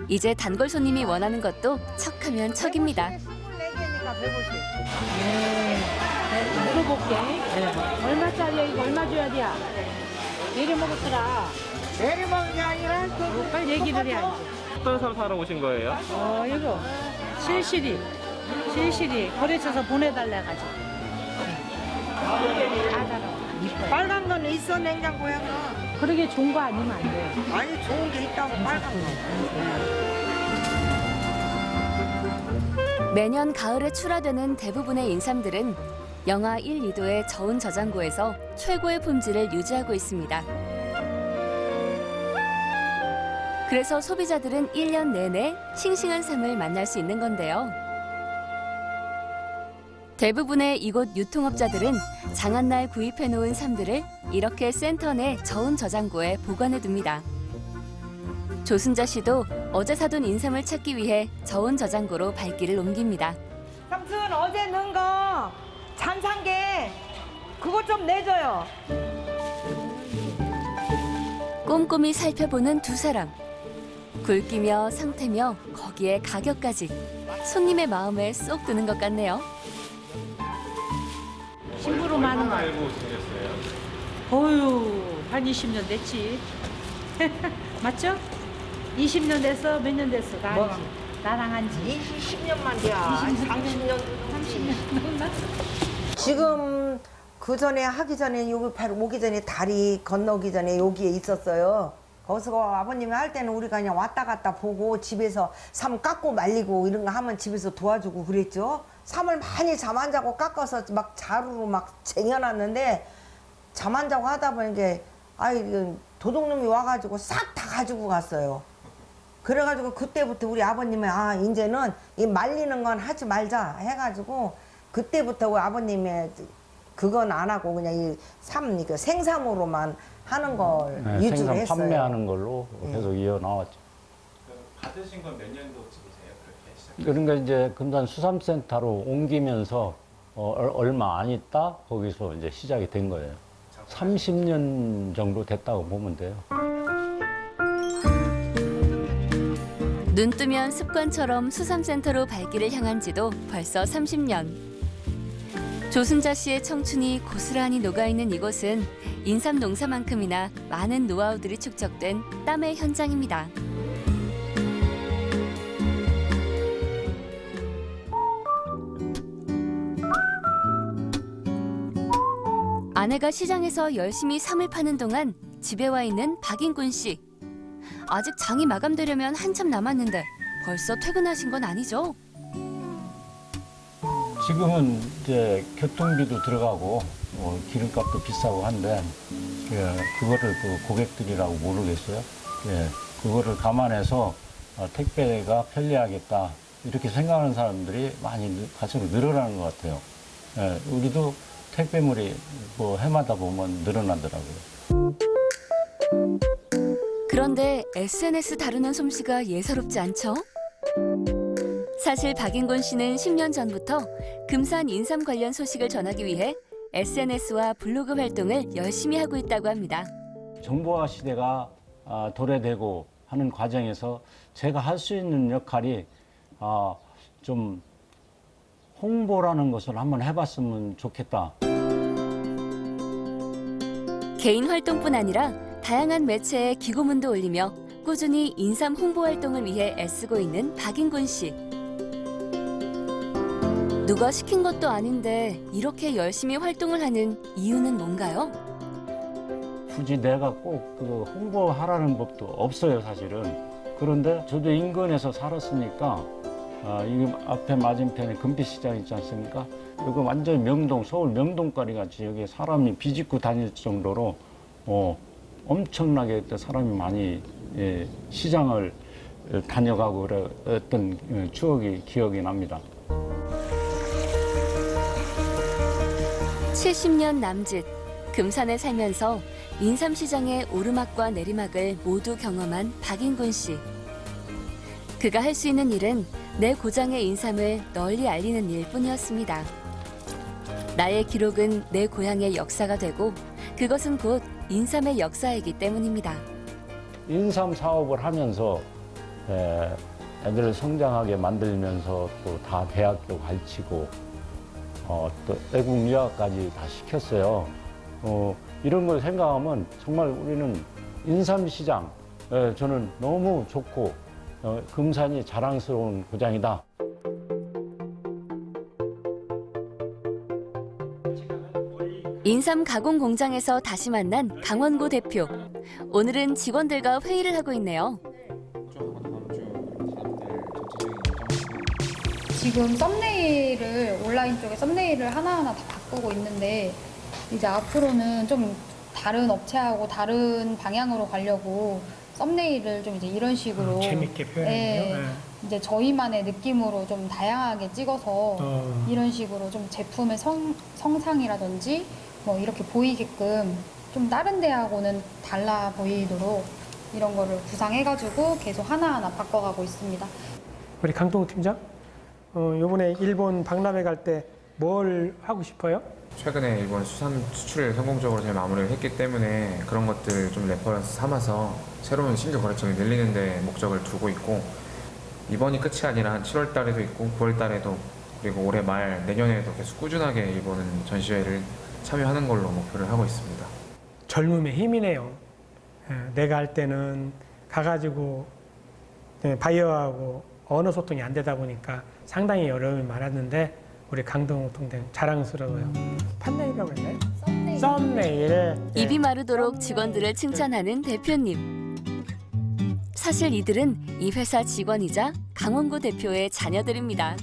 이제 단골 손님이 원하는 것도 척하면 척입니다. 24개니까 150. 물어볼게. 얼마짜리야? 이거 얼마 줘야 돼? 내려 먹었더라. 내리 먹는 게 아니라 빨리 얘기를 해야지. 어떤 삼 사러 오신 거예요? 이거 실실이 거래처에서 보내달래 가지고. 빨간 거는 있어, 냉장고에. 그러게 좋은 거 아니면 안 돼. 아니, 좋은 게 있다고 빨간 거. 매년 가을에 출하되는 대부분의 인삼들은 영하 1, 2도의 저온 저장고에서 최고의 품질을 유지하고 있습니다. 그래서 소비자들은 1년 내내 싱싱한 삼을 만날 수 있는 건데요. 대부분의 이곳 유통업자들은 장한날 구입해놓은 삼들을 이렇게 센터 내 저온 저장고에 보관해둡니다. 조순자 씨도 어제 사둔 인삼을 찾기 위해 저온 저장고로 발길을 옮깁니다. 삼촌 어제 넣은 거 잔산게 그거 좀 내줘요. 꼼꼼히 살펴보는 두 사람. 굵기며 상태며 거기에 가격까지 손님의 마음에 쏙 드는 것 같네요. 심부름 하는 거. 알고 지냈어요? 어휴, 한 20년 됐지. 맞죠? 20년 됐어? 몇 년 됐어? 나 뭐가? 알지? 나랑 한지. 20년만 돼야 30년 30년 넘나? 지금 그 전에 하기 전에 여기 바로 오기 전에 다리 건너기 전에 여기에 있었어요. 거기서 아버님이 할 때는 우리가 그냥 왔다 갔다 보고 집에서 삼 깎고 말리고 이런 거 하면 집에서 도와주고 그랬죠. 삼을 많이 잠 안 자고 깎아서 막 자루로 막 쟁여놨는데 잠 안 자고 하다 보니까 도둑놈이 와가지고 싹 다 가지고 갔어요. 그래가지고 그때부터 우리 아버님이 이제는 이 말리는 건 하지 말자 해가지고 그때부터 우리 아버님의 그건 안 하고 그냥 이 삼, 그 생삼으로만 하는 걸 유지를 생산 했어요. 판매하는 걸로 계속 이어나왔죠. 받으신 건 몇 년도쯤이세요? 그렇게 시작. 그러니까 이제 금산 수산센터로 옮기면서 얼마 안 있다 거기서 이제 시작이 된 거예요. 30년 정도 됐다고 보면 돼요. 눈 뜨면 습관처럼 수삼센터로 발길을 향한 지도 벌써 30년. 조순자 씨의 청춘이 고스란히 녹아있는 이곳은 인삼 농사만큼이나 많은 노하우들이 축적된 땀의 현장입니다. 아내가 시장에서 열심히 삼을 파는 동안 집에 와 있는 박인군 씨. 아직 장이 마감되려면 한참 남았는데 벌써 퇴근하신 건 아니죠? 지금은 이제 교통비도 들어가고 기름값도 비싸고 한데 그거를 그 고객들이라고 모르겠어요. 그거를 감안해서 택배가 편리하겠다 이렇게 생각하는 사람들이 많이 갈수록 늘어나는 것 같아요. 우리도 택배물이 해마다 보면 늘어나더라고요. 그런데 SNS 다루는 솜씨가 예사롭지 않죠? 사실 박인곤 씨는 10년 전부터 금산 인삼 관련 소식을 전하기 위해 SNS와 블로그 활동을 열심히 하고 있다고 합니다. 정보화 시대가 도래되고 하는 과정에서 제가 할 수 있는 역할이 좀 홍보라는 것을 한번 해봤으면 좋겠다. 개인 활동뿐 아니라 다양한 매체에 기고문도 올리며 꾸준히 인삼 홍보 활동을 위해 애쓰고 있는 박인곤 씨. 누가 시킨 것도 아닌데 이렇게 열심히 활동을 하는 이유는 뭔가요? 굳이 내가 꼭 그 홍보하라는 법도 없어요, 사실은. 그런데 저도 인근에서 살았으니까 이 앞에 맞은편에 금빛시장 있지 않습니까? 이거 완전 명동, 서울 명동거리 같이 여기 사람이 비집고 다닐 정도로 엄청나게 사람이 많이 시장을 다녀가고 그랬던 기억이 납니다. 70년 남짓 금산에 살면서 인삼시장의 오르막과 내리막을 모두 경험한 박인곤 씨. 그가 할 수 있는 일은 내 고장의 인삼을 널리 알리는 일뿐이었습니다. 나의 기록은 내 고향의 역사가 되고 그것은 곧 인삼의 역사이기 때문입니다. 인삼 사업을 하면서 애들을 성장하게 만들면서 또 다 대학교 가르치고 또 외국 유학까지 다 시켰어요. 이런 걸 생각하면 정말 우리는 인삼시장 저는 너무 좋고 금산이 자랑스러운 고장이다. 인삼 가공 공장에서 다시 만난 강원고 대표. 오늘은 직원들과 회의를 하고 있네요. 지금 썸네일을 온라인 쪽에 썸네일을 하나하나 다 바꾸고 있는데 이제 앞으로는 좀 다른 업체하고 다른 방향으로 가려고 썸네일을 좀 이제 이런 식으로 재밌게 표현해요. 이제 저희만의 느낌으로 좀 다양하게 찍어서 이런 식으로 좀 제품의 성상이라든지 뭐 이렇게 보이게끔 좀 다른 데하고는 달라 보이도록 이런 거를 구상해가지고 계속 하나하나 바꿔가고 있습니다. 우리 강동우 팀장, 이번에 일본 박람회 갈 때 뭘 하고 싶어요? 최근에 일본 수산 수출을 성공적으로 잘 마무리를 했기 때문에 그런 것들 좀 레퍼런스 삼아서 새로운 신규 거래처를 늘리는 데 목적을 두고 있고, 이번이 끝이 아니라 한 7월 달에도 있고 9월 달에도, 그리고 올해 말 내년에도 계속 꾸준하게 일본 전시회를 참여하는 걸로 목표를 하고 있습니다. 젊음의 힘이네요. 내가 할 때는 가가지고 바이어하고 언어 소통이 안 되다 보니까 상당히 어려움이 많았는데 우리 강동우 동생 자랑스러워요. 판넬이라고 했나요? 썸네일. 입이 마르도록 직원들을 칭찬하는 대표님. 사실 이들은 이 회사 직원이자 강원구 대표의 자녀들입니다.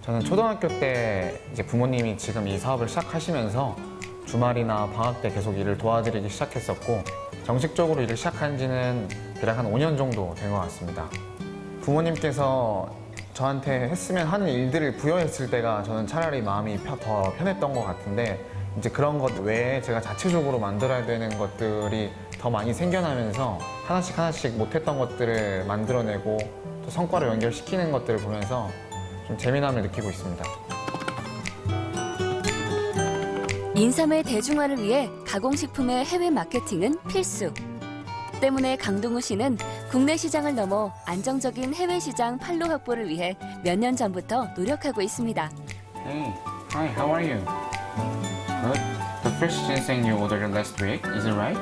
저는 초등학교 때 이제 부모님이 지금 이 사업을 시작하시면서 주말이나 방학 때 계속 일을 도와드리기 시작했었고, 정식적으로 일을 시작한 지는 대략 한 5년 정도 된 것 같습니다. 부모님께서 저한테 했으면 하는 일들을 부여했을 때가 저는 차라리 마음이 더 편했던 것 같은데, 이제 그런 것 외에 제가 자체적으로 만들어야 되는 것들이 더 많이 생겨나면서 하나씩 못했던 것들을 만들어내고 또 성과로 연결시키는 것들을 보면서 좀 재미남을 느끼고 있습니다. 인삼의 대중화를 위해 가공식품의 해외 마케팅은 필수. 때문에 강동우 씨는 국내 시장을 넘어 안정적인 해외 시장 판로 확보를 위해 몇 년 전부터 노력하고 있습니다. Hey, hi, how are you? Good. The fresh ginseng you ordered last week, is it right?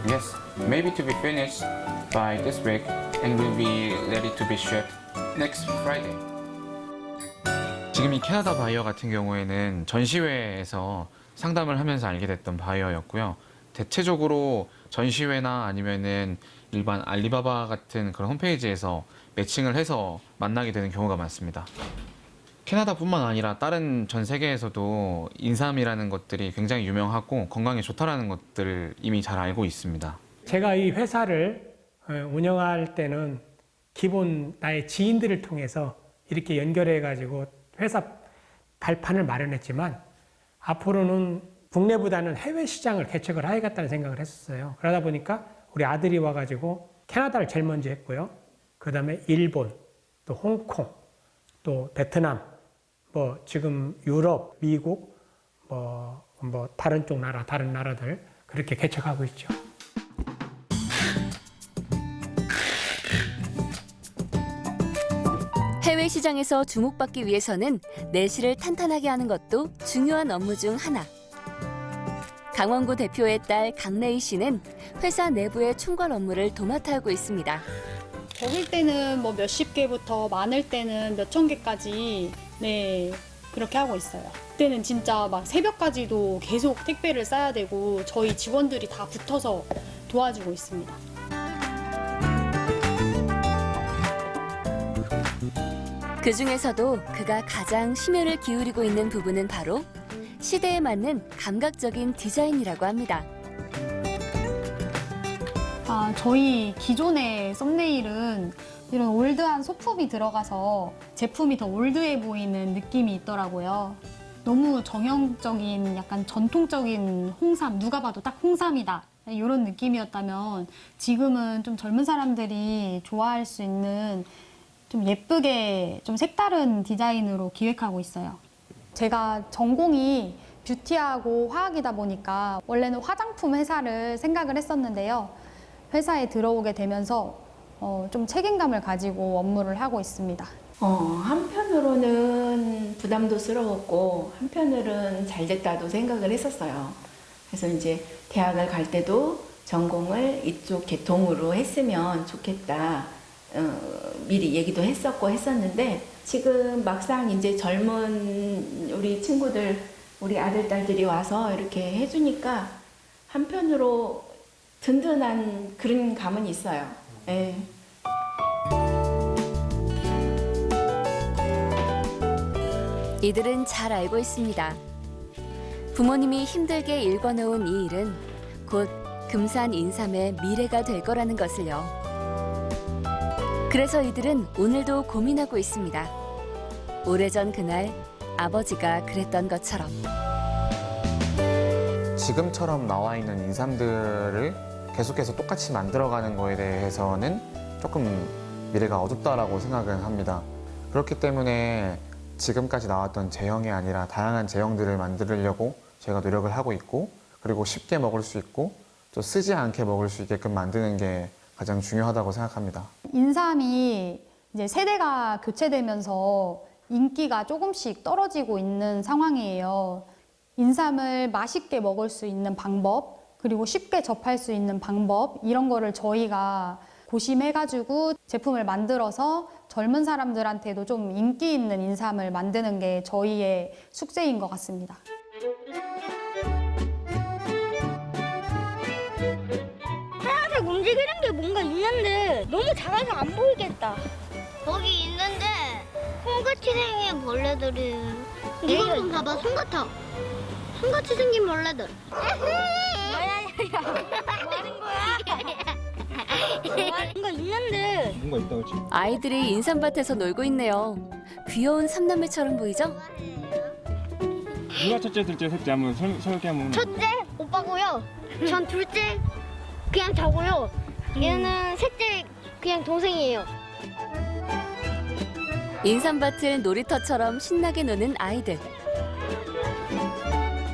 Yes, maybe to be finished by this week and will be ready to be shipped next Friday. 지금 이 캐나다 바이어 같은 경우에는 전시회에서 상담을 하면서 알게 됐던 바이어였고요. 대체적으로 전시회나 아니면은 일반 알리바바 같은 그런 홈페이지에서 매칭을 해서 만나게 되는 경우가 많습니다. 캐나다뿐만 아니라 다른 전 세계에서도 인삼이라는 것들이 굉장히 유명하고 건강에 좋다라는 것들을 이미 잘 알고 있습니다. 제가 이 회사를 운영할 때는 기본 나의 지인들을 통해서 이렇게 연결해가지고 회사 발판을 마련했지만, 앞으로는 국내보다는 해외 시장을 개척을 해야겠다는 생각을 했었어요. 그러다 보니까 우리 아들이 와가지고 캐나다를 제일 먼저 했고요. 그 다음에 일본, 또 홍콩, 또 베트남, 뭐 지금 유럽, 미국, 뭐 다른 쪽 나라, 다른 나라들 그렇게 개척하고 있죠. 해외 시장에서 주목받기 위해서는 내실을 탄탄하게 하는 것도 중요한 업무 중 하나. 강원구 대표의 딸 강래희 씨는 회사 내부의 총괄 업무를 도맡아 하고 있습니다. 적을 때는 뭐 몇십 개부터 많을 때는 몇천 개까지 그렇게 하고 있어요. 그때는 진짜 막 새벽까지도 계속 택배를 싸야 되고 저희 직원들이 다 붙어서 도와주고 있습니다. 그 중에서도 그가 가장 심혈을 기울이고 있는 부분은 바로 시대에 맞는 감각적인 디자인이라고 합니다. 저희 기존의 썸네일은 이런 올드한 소품이 들어가서 제품이 더 올드해 보이는 느낌이 있더라고요. 너무 정형적인 약간 전통적인 홍삼, 누가 봐도 딱 홍삼이다 이런 느낌이었다면, 지금은 좀 젊은 사람들이 좋아할 수 있는 좀 예쁘게 좀 색다른 디자인으로 기획하고 있어요. 제가 전공이 뷰티하고 화학이다 보니까 원래는 화장품 회사를 생각을 했었는데요. 회사에 들어오게 되면서 좀 책임감을 가지고 업무를 하고 있습니다. 한편으로는 부담도스러웠고 한편으로는 잘 됐다도 생각을 했었어요. 그래서 이제 대학을 갈 때도 전공을 이쪽 계통으로 했으면 좋겠다. 미리 얘기도 했었고 했었는데, 지금 막상 이제 젊은 우리 친구들, 우리 아들, 딸들이 와서 이렇게 해주니까 한편으로 든든한 그런 감은 있어요. 네. 이들은 잘 알고 있습니다. 부모님이 힘들게 일궈놓은 이 일은 곧 금산 인삼의 미래가 될 거라는 것을요. 그래서 이들은 오늘도 고민하고 있습니다. 오래전 그날 아버지가 그랬던 것처럼. 지금처럼 나와 있는 인삼들을 계속해서 똑같이 만들어가는 거에 대해서는 조금 미래가 어둡다라고 생각은 합니다. 그렇기 때문에 지금까지 나왔던 제형이 아니라 다양한 제형들을 만들려고 제가 노력을 하고 있고, 그리고 쉽게 먹을 수 있고 또 쓰지 않게 먹을 수 있게끔 만드는 게 가장 중요하다고 생각합니다. 인삼이 이제 세대가 교체되면서 인기가 조금씩 떨어지고 있는 상황이에요. 인삼을 맛있게 먹을 수 있는 방법, 그리고 쉽게 접할 수 있는 방법, 이런 거를 저희가 고심해가지고 제품을 만들어서 젊은 사람들한테도 좀 인기 있는 인삼을 만드는 게 저희의 숙제인 것 같습니다. 하얀색 움직이는 게 뭔가 있는데 너무 작아서 안 보이겠다. 거기 있는데 손같이 생긴 벌레들이. 이거 좀 봐봐, 손 같아. 손같이 생긴 벌레들. 야야야야, 뭐 하는 거야? 뭔가 있는데. 뭔가 있다, 그렇지? 아이들이 인삼밭에서 놀고 있네요. 귀여운 삼남매처럼 보이죠? 누가 첫째, 둘째, 셋째 한번 설계 한번. 첫째 오빠고요. 전 둘째 그냥 저고요. 얘는 셋째 그냥 동생이에요. 인삼밭을 놀이터처럼 신나게 노는 아이들.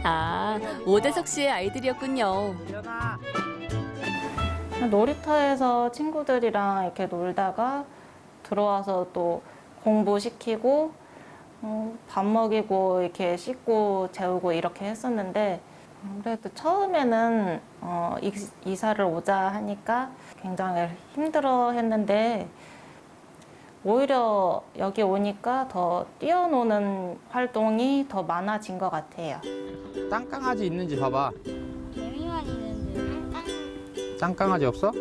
아, 오대석 씨의 아이들이었군요. 놀이터에서 친구들이랑 이렇게 놀다가 들어와서 또 공부시키고 밥 먹이고 이렇게 씻고 재우고 이렇게 했었는데, 그래도 처음에는 이사를 오자 하니까 굉장히 힘들어 했는데, 오히려 여기 오니까 더 뛰어노는 활동이 더 많아진 것 같아요. 땅강아지 있는지 봐봐. 개미만 있는데. 짱강아지 없어? 안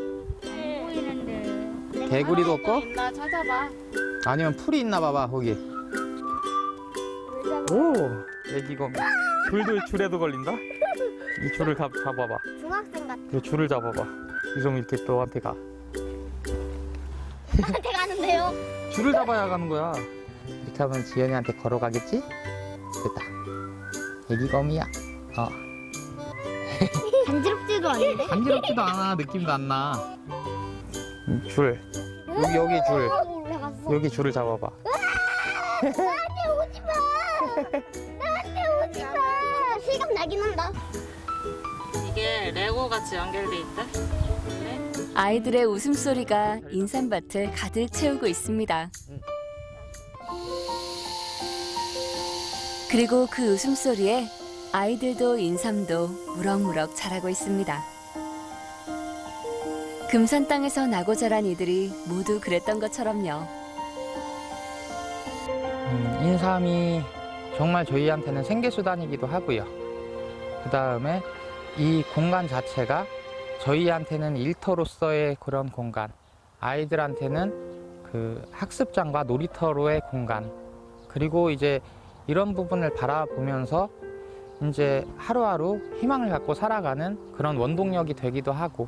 보이는데. 개구리도 없고? 있나 찾아봐. 아니면 풀이 있나 봐봐, 거기. 오, 애기곰. 줄도 줄에도 걸린다? 이 줄을 잡아봐. 중학생 같아. 이 줄을 잡아봐. 유성 이렇게 너한테 가. 나한테 가는데요? 줄을 잡아야 가는 거야. 이렇게 하면 지연이한테 걸어가겠지? 됐다. 애기곰이야. 간지럽지도 않은데? 간지럽지도 않아. 느낌도 안 나. 줄. 여기 줄. 올라갔어. 여기 줄을 잡아봐. 나한테 오지 마. 나한테 오지 마. 실감 나긴 한다. 이게 레고 같이 연결돼 있다. 아이들의 웃음소리가 인삼밭을 가득 채우고 있습니다. 그리고 그 웃음소리에 아이들도 인삼도 무럭무럭 자라고 있습니다. 금산 땅에서 나고 자란 이들이 모두 그랬던 것처럼요. 인삼이 정말 저희한테는 생계수단이기도 하고요. 그 다음에 이 공간 자체가 저희한테는 일터로서의 그런 공간, 아이들한테는 그 학습장과 놀이터로의 공간, 그리고 이제 이런 부분을 바라보면서 이제 하루하루 희망을 갖고 살아가는 그런 원동력이 되기도 하고.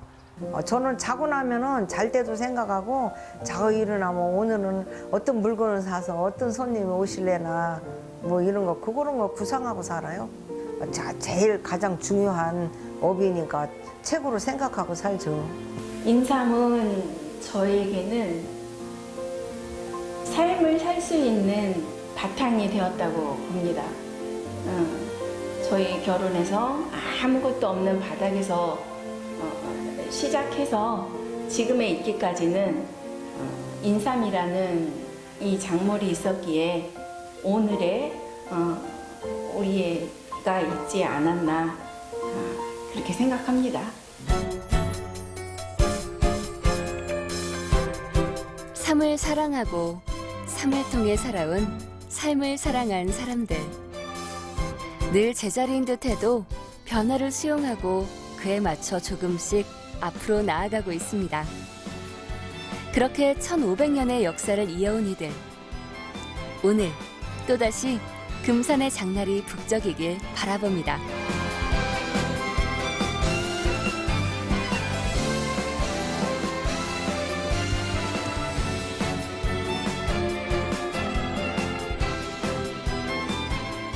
저는 자고 나면은 잘 때도 생각하고, 자고 일어나면 오늘은 어떤 물건을 사서 어떤 손님이 오실래나 뭐 이런 거, 그런 거 구상하고 살아요. 제일 가장 중요한 업이니까 최고로 생각하고 살죠. 인삼은 저에게는 삶을 살 수 있는 바탕이 되었다고 봅니다. 저희 결혼해서 아무것도 없는 바닥에서 시작해서 지금에 있기까지는 인삼이라는 이 작물이 있었기에 오늘의 우리가 있지 않았나 그렇게 생각합니다. 삶을 사랑하고 삶을 통해 살아온 삶을 사랑한 사람들. 늘 제자리인 듯해도 변화를 수용하고 그에 맞춰 조금씩 앞으로 나아가고 있습니다. 그렇게 1500년의 역사를 이어온 이들. 오늘 또다시 금산의 장날이 북적이길 바라봅니다.